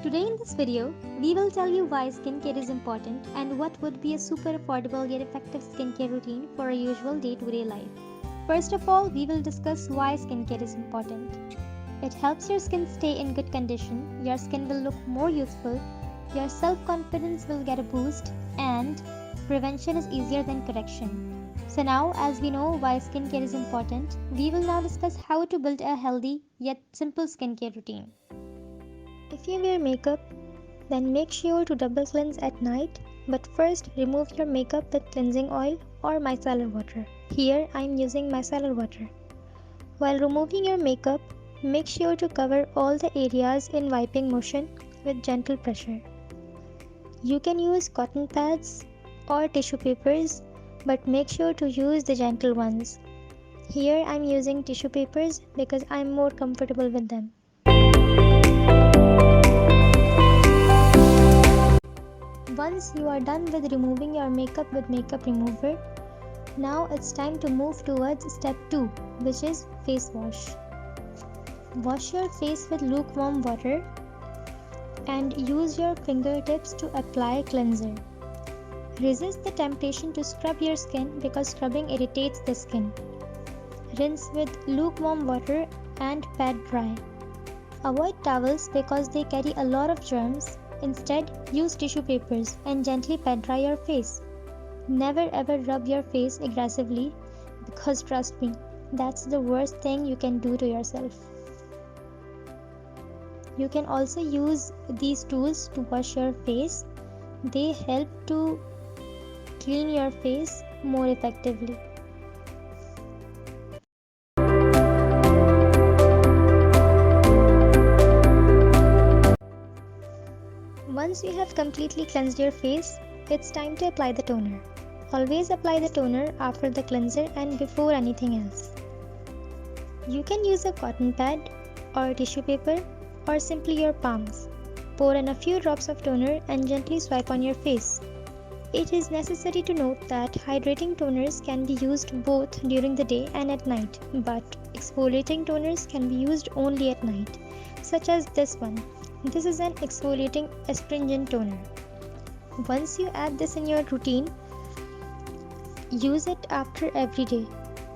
Today in this video, we will tell you why skincare is important and what would be a super affordable yet effective skincare routine for a usual day-to-day life. First of all, we will discuss why skincare is important. It helps your skin stay in good condition, your skin will look more youthful, your self-confidence will get a boost, and prevention is easier than correction. So now, as we know why skincare is important, we will now discuss how to build a healthy yet simple skincare routine. If you wear makeup, then make sure to double cleanse at night, but first remove your makeup with cleansing oil or micellar water. Here I am using micellar water. While removing your makeup, make sure to cover all the areas in wiping motion with gentle pressure. You can use cotton pads or tissue papers, but make sure to use the gentle ones. Here I am using tissue papers because I am more comfortable with them. Once you are done with removing your makeup with makeup remover, now it's time to move towards step 2, which is face wash. Wash your face with lukewarm water and use your fingertips to apply cleanser. Resist the temptation to scrub your skin because scrubbing irritates the skin. Rinse with lukewarm water and pat dry. Avoid towels because they carry a lot of germs. Instead, use tissue papers and gently pat dry your face. Never ever rub your face aggressively because trust me, that's the worst thing you can do to yourself. You can also use these tools to wash your face. They help to clean your face more effectively. Once you have completely cleansed your face, it's time to apply the toner. Always apply the toner after the cleanser and before anything else. You can use a cotton pad or tissue paper or simply your palms. Pour in a few drops of toner and gently swipe on your face. It is necessary to note that hydrating toners can be used both during the day and at night, but exfoliating toners can be used only at night, such as this one. This is an exfoliating astringent toner. Once you add this in your routine, use it after every day,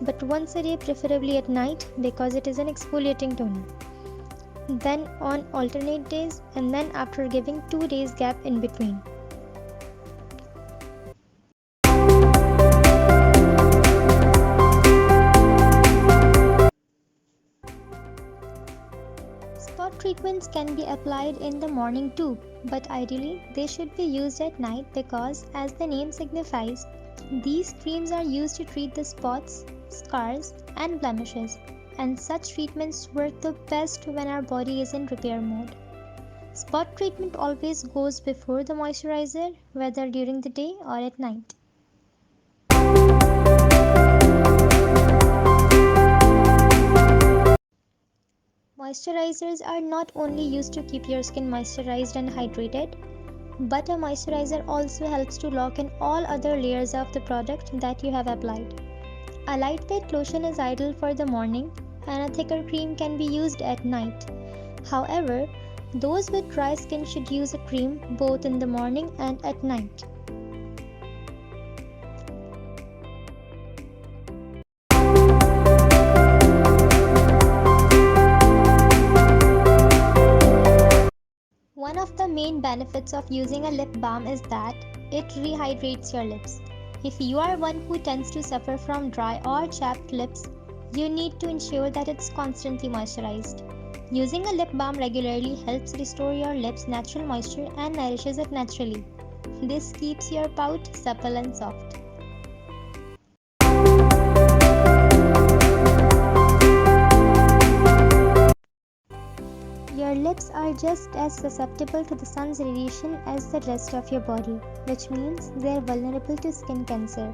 but once a day, preferably at night, because it is an exfoliating toner. Then on alternate days, and then after giving 2 days gap in between. Spot treatments can be applied in the morning too, but ideally they should be used at night because, as the name signifies, these creams are used to treat the spots, scars, and blemishes, and such treatments work the best when our body is in repair mode. Spot treatment always goes before the moisturizer, whether during the day or at night. Moisturizers are not only used to keep your skin moisturized and hydrated, but a moisturizer also helps to lock in all other layers of the product that you have applied. A lightweight lotion is ideal for the morning, and a thicker cream can be used at night. However, those with dry skin should use a cream both in the morning and at night. One of the main benefits of using a lip balm is that it rehydrates your lips. If you are one who tends to suffer from dry or chapped lips, you need to ensure that it's constantly moisturized. Using a lip balm regularly helps restore your lips' natural moisture and nourishes it naturally. This keeps your pout supple and soft. Your lips are just as susceptible to the sun's radiation as the rest of your body, which means they are vulnerable to skin cancer.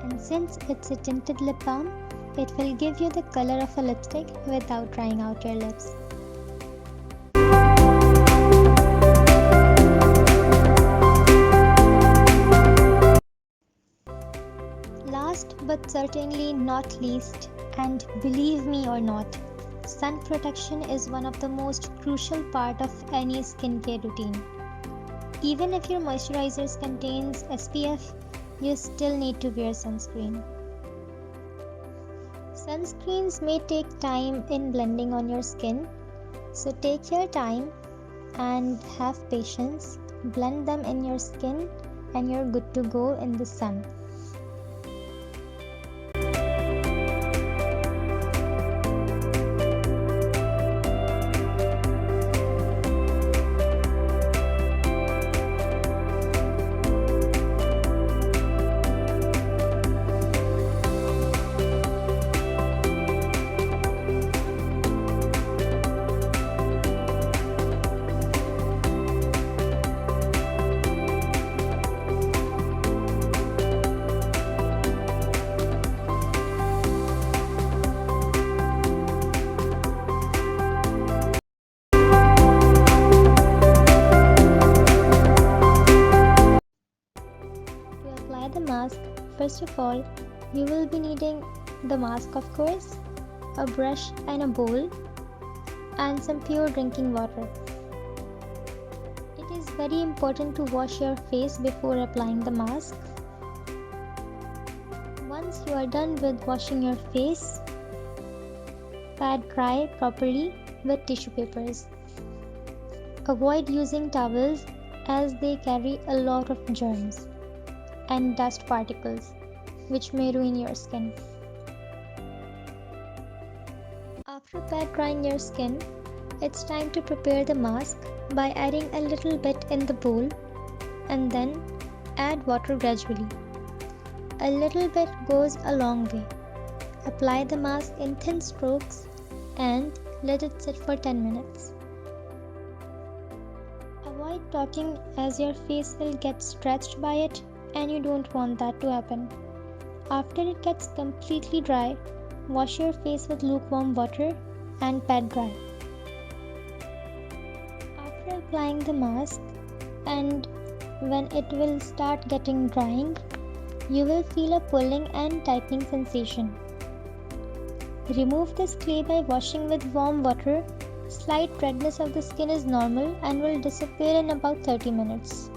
And since it's a tinted lip balm, it will give you the color of a lipstick without drying out your lips. Last but certainly not least, and believe me or not, Sun protection is one of the most crucial part of any skincare routine. Even if your moisturizer contains SPF, you still need to wear sunscreen. Sunscreens may take time in blending on your skin, so take your time and have patience. Blend them in your skin and you're good to go in the sun. To apply the mask, first of all, you will be needing the mask, of course, a brush and a bowl, and some pure drinking water. It is very important to wash your face before applying the mask. Once you are done with washing your face, pat dry properly with tissue papers. Avoid using towels as they carry a lot of germs and dust particles which may ruin your skin. After pat drying your skin, it's time to prepare the mask by adding a little bit in the bowl and then add water gradually. A little bit goes a long way. Apply the mask in thin strokes and let it sit for 10 minutes. Avoid dotting as your face will get stretched by it and you don't want that to happen. After it gets completely dry, wash your face with lukewarm water and pat dry. After applying the mask and when it will start getting drying, you will feel a pulling and tightening sensation. Remove this clay by washing with warm water. Slight redness of the skin is normal and will disappear in about 30 minutes.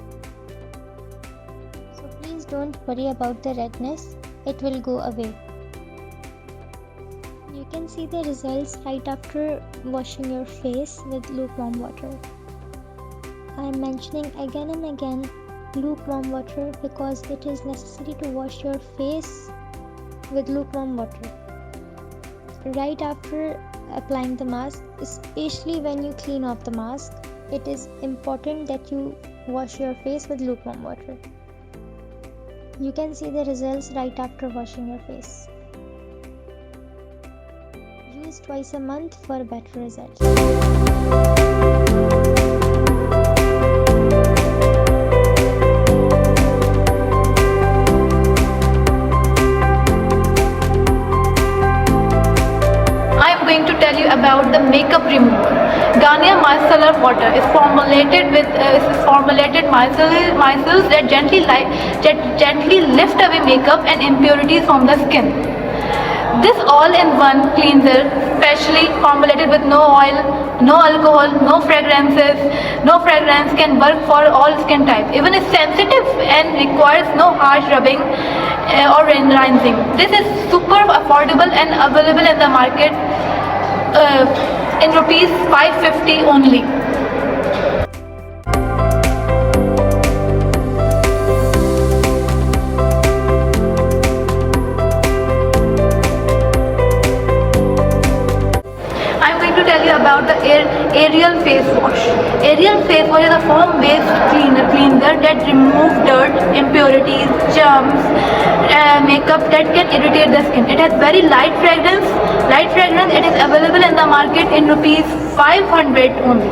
So please don't worry about the redness, it will go away. You can see the results right after washing your face with lukewarm water. I am mentioning again and again lukewarm water because it is necessary to wash your face with lukewarm water right after applying the mask, especially when you clean off the mask. It is important that you wash your face with lukewarm water. You can see the results right after washing your face. Use twice a month for better results. About the makeup remover. Garnier Micellar Water is formulated micelles that gently lift away makeup and impurities from the skin. This all-in-one cleanser, specially formulated with no oil, no alcohol, no fragrances. No fragrance can work for all skin types. Even is sensitive and requires no harsh rubbing or rinsing. This is super affordable and available in the market in rupees 550 only. I'm going to tell you about the Ariel face wash. Ariel face wash is a foam-based cleanser that removes dirt, impurities, germs, makeup that can irritate the skin. It has very light fragrance. It is available in the market in rupees 500 only.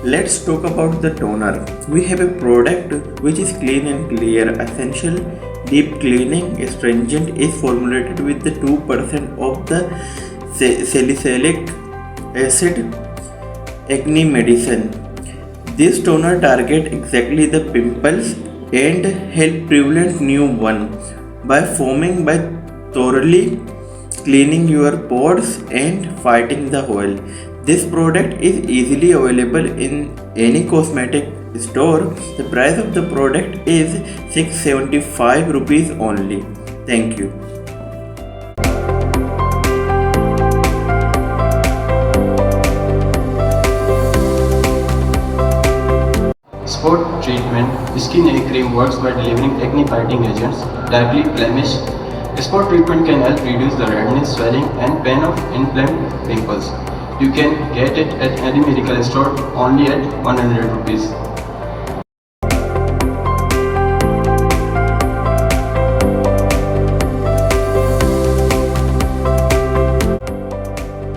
Let's talk about the toner. We have a product which is clean and clear. Essential deep cleaning astringent is formulated with the 2% of the salicylic acid acne medicine. This toner target exactly the pimples and help prevent new one by foaming by thoroughly cleaning your pores and fighting the oil. This product is easily available in any cosmetic store. The price of the product is 675 rupees only. Thank you. Spot treatment skin cream works by delivering acne fighting agents directly blemish. Spot treatment can help reduce the redness, swelling and pain of inflamed pimples. You can get it at any medical store only at 100 rupees.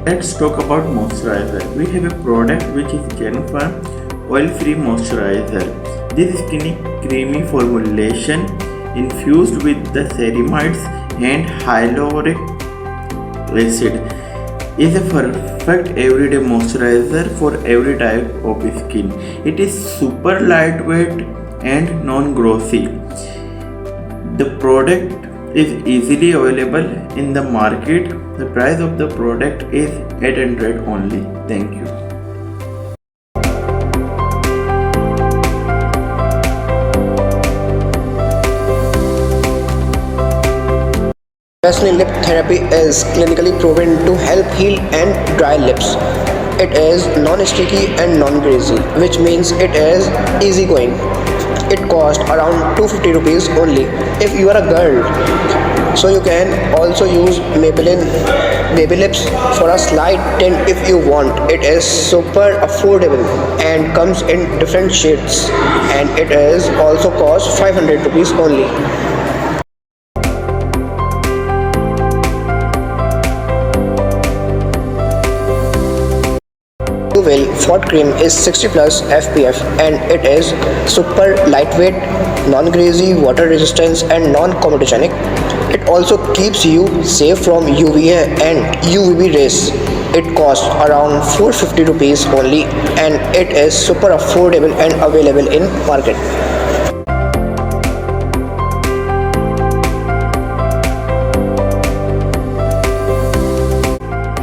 Let's talk about moisturizer. We have a product which is Genfarm oil-free moisturizer. This skinny creamy formulation infused with the ceramides and hyaluronic acid is a perfect everyday moisturizer for every type of skin. It is super lightweight and non-glossy. The product is easily available in the market. The price of the product is 800 only. Thank you. Vaseline lip therapy is clinically proven to help heal and dry lips. It is non-sticky and non-greasy, which means it is easygoing. It costs around 250 rupees only if you are a girl. So you can also use Maybelline Baby Lips for a slight tint if you want. It is super affordable and comes in different shades, and it is also cost 500 rupees only. Well, Fort Cream is 60 plus FPF and it is super lightweight, non-greasy, water resistant and non-comedogenic. It also keeps you safe from UVA and UVB rays. It costs around 450 rupees only and it is super affordable and available in market.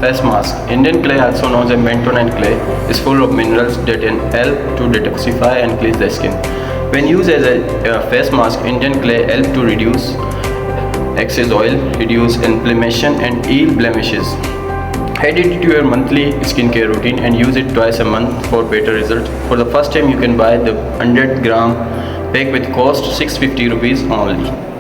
Face mask. Indian clay, also known as bentonite clay, is full of minerals that help to detoxify and cleanse the skin. When used as a face mask, Indian clay helps to reduce excess oil, reduce inflammation and heal blemishes. Add it to your monthly skincare routine and use it twice a month for better results. For the first time, you can buy the 100 gram pack with cost 650 rupees only.